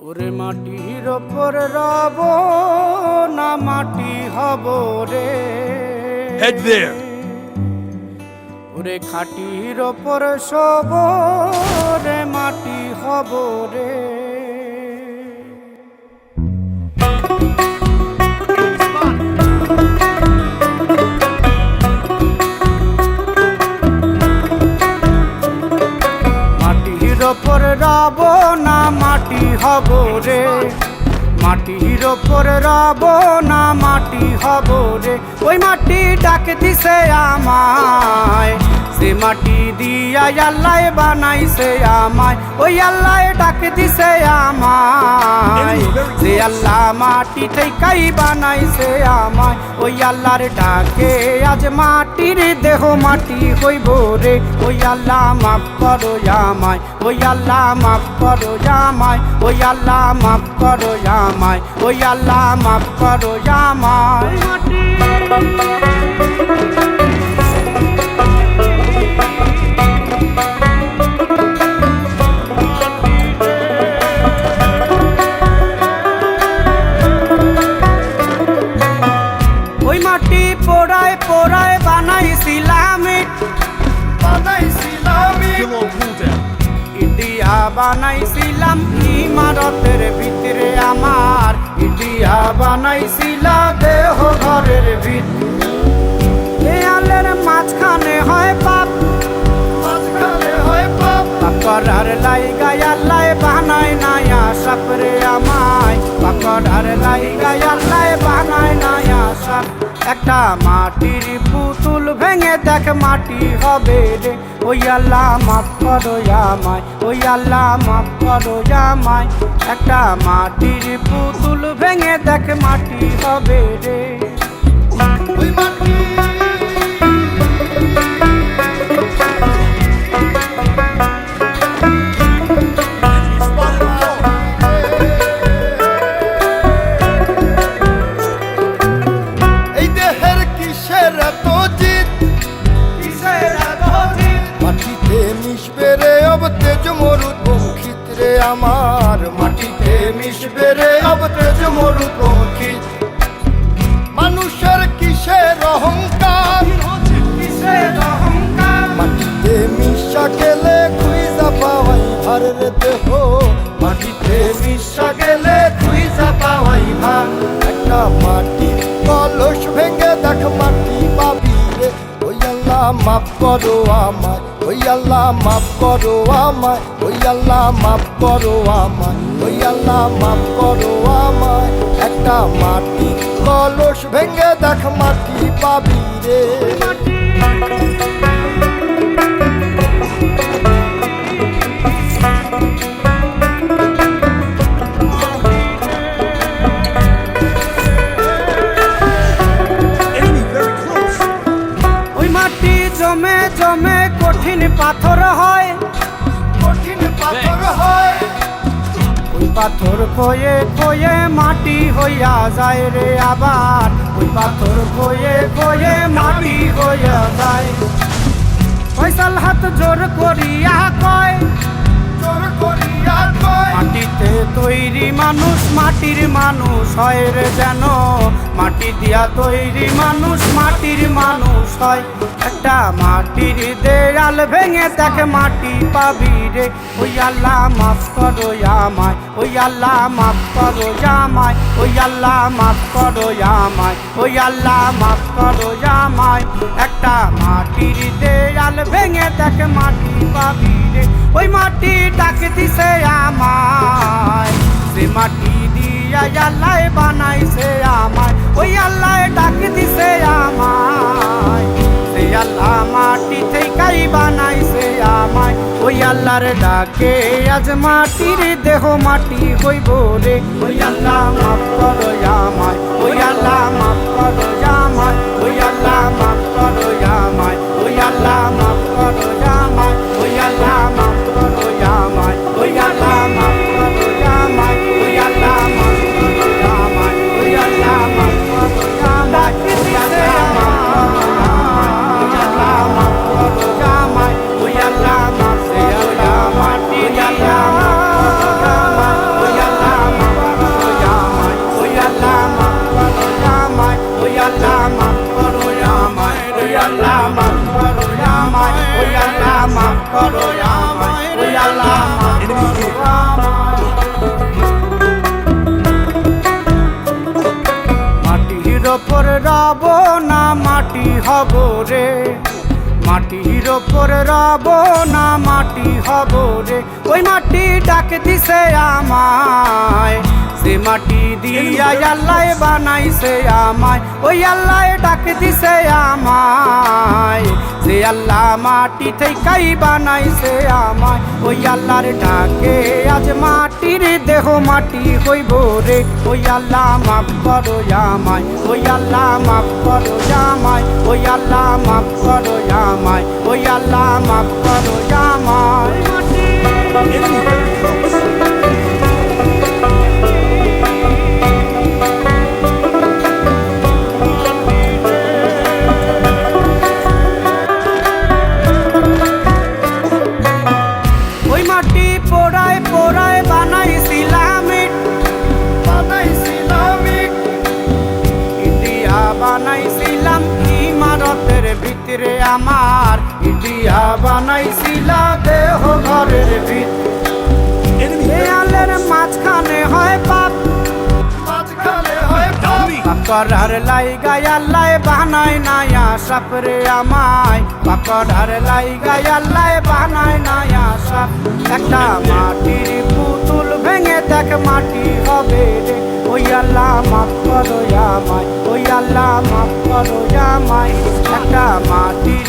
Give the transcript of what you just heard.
ওরে মাটির ওপর রব না মাটি হব রে। Head there. ওরে খাটির ওপর শোব রে মাটি হব রে। মাটির ওপর রব না মাটি হব রে। মাটির ওপর রব না মাটি হব রে। ওই মাটি ডাক দিছে আমায়, সে মাটি দিয়া আল্লাহ বানাইছে আমায়। ওই আল্লাহ ডাক দিছে আমায়, সে আল্লাহ মাটি থেকেই বানাইছে আমায়। ওই আল্লাহর ডাকে আজ মাটির দেহ মাটি হইব রে। ওই আল্লাহ মাফ করো আমায়, ওই আল্লাহ মাফ করো আমায়, ওই আল্লাহ মাফ করো আমায়, ওই আল্লাহ মাফ করো আমায়। ওই মাটি পোড়ায় পোড়ায় বানাইছিলাম Pillow pull down. ইডিয়া বানাইছিলাম ইমারতের ভিতরে আমার। ইডিয়া বানাইছিলা দেহ ঘরের ভিতরে। দেয়ালের মাঝখানে হয় পাপ, মাঝখানে হয় পাপ। পাকড়ার লাইগায় আল্লাহ বানায় নাই আসাপ রে আমায়। পাকড়ার লাইগায় আল্লাহ বানায় নাই আসাপ। একটা মাটির পুতুল ভেঙে দেখ মাটি হবে রে। ওই আল্লাহ মাফ করো আমায়, ওই আল্লাহ মাফ করো আমায়। একটা মাটির পুতুল ভেঙে দেখ মাটি হবে রে। ওই মাটি আমার মাটিতে মিশবে রে অব তেজ মরুত পঙ্খিত। মানুষের কিসের অহংকার, কিসের অহংকার। মাটিতে মিশা গেলে খুঁজা পাওয়াই ভার রে দেহ। মাটিতে মিশা গেলে খুঁজা পাওয়াই ভার। একটা মাটির কলস ভেঙে দেখ মাটি পাবি রে। ওই আল্লাহ মাফ করো আমায়, ওই আল্লাহ মাফ করো আমায়, ওই আল্লাহ মাফ করো আমায়, ওই আল্লাহ মাফ করো আমায়। একটা মাটি কলস ভেঙে দেখ মাটি পাবি রে। Enemy very close. ওই মাটি জমে জমে কঠিন পাথর হয়, কঠিন পাথর হয়। ওই পাথর কয়ে কয়ে মাটি হইয়া যায় রে আবার। ওই পাথর কয়ে কয়ে মাটি হইয়া যায়। ফয়সাল হাত জোর করিয়া কয়, জোর করিয়া কয়। মাটিতে তৈরি মানুষ মাটির মানুষ হয় রে যেন। মাটি দিয়া তৈরি মানুষ মাটির মানুষ হয়। একটা মাটির দেয়াল ভেঙে দেখ মাটি পাবি রে। ওই আল্লাহ মাফ করো আমায়, ওই আল্লাহ মাফ করো আমায়, ওই আল্লাহ মাফ করো আমায়, ওই আল্লাহ মাফ করো আমায়। একটা মাটির দেয়াল ভেঙে দেখ মাটি পাবি রে। ওই মাটি ডাক দিছে আমায়, সে মাটি দিয়া আল্লাহ বানাইছে আমায়। ওই আল্লাহ ডাক দিছে আমায়, সে আল্লাহ মাটি থেকেই বানাইছে আমায়। ওই আল্লাহর ডাকে আজ মাটির দেহ মাটি হইব রে। ওই আল্লাহ মাফ করো আমায়, ওই আল্লাহ মাফ করো আমায়, ওই আল্লাহ মাফ করো আমায়, ওই আল্লাহ মাফ করো আমায়, ওই আল্লাহ মাফ করো আমায়, ওই আল্লাহ মাফ করো আমায়, ওই আল্লাহ মাফ করো আমায়, ওই আল্লাহ মাফ করো আমায়, ওই আল্লাহ মাফ করো আমায়, ওই আল্লাহ মাফ করো আমায়, ওই আল্লাহ মাফ করো আমায়, ওই আল্লাহ মাফ করো আমায়, ওই আল্লাহ মাটি হব রে, মাটির ওপর রব না মাটি হব রে। ওই মাটি ডাক দিছে আমায়, সে মাটি দিয়া আল্লাহ বানাইছে আমায়। ওই আল্লাহ ডাক দিছে আমায়, সে আল্লাহ মাটি থেকেই বানাইছে আমায়। ওই আল্লাহর ডাকে আজ মাটির দেহ মাটি হইব রে। ওই আল্লাহ মাফ করো আমায়, ওই আল্লাহ মাফ করো আমায়, ওই আল্লাহ মাফ করো আমায়, ওই আল্লাহ মাফ করো আমায়। Enemy very close. ওই মাটি পোড়ায় পোড়ায় বানাইছিলাম ইট, বানাইছিলাম ইট, ইটিয়া বানাইছিলাম ইমারতের ভিতরে আমার, ইটিয়া বানাইছিলাম দেহ ঘরের ভিতরে। Enemy very দেয়ালের close. মাঝখানে হয় পাপ, মাঝখানে হয় পাপ, পাপ করার লাইগা আল্লাহ বানায় নায়া সাপরে আমায়, পাপ করার লাইগা আল্লাহ বানায় নায়া সাপ। একটা মাটির পুতুল ভেঙে দেখ মাটি হবে রে। ওই আল্লাহ মাফ করো আমায়, ওই আল্লাহ মাফ করো আমায়। একটা মাটির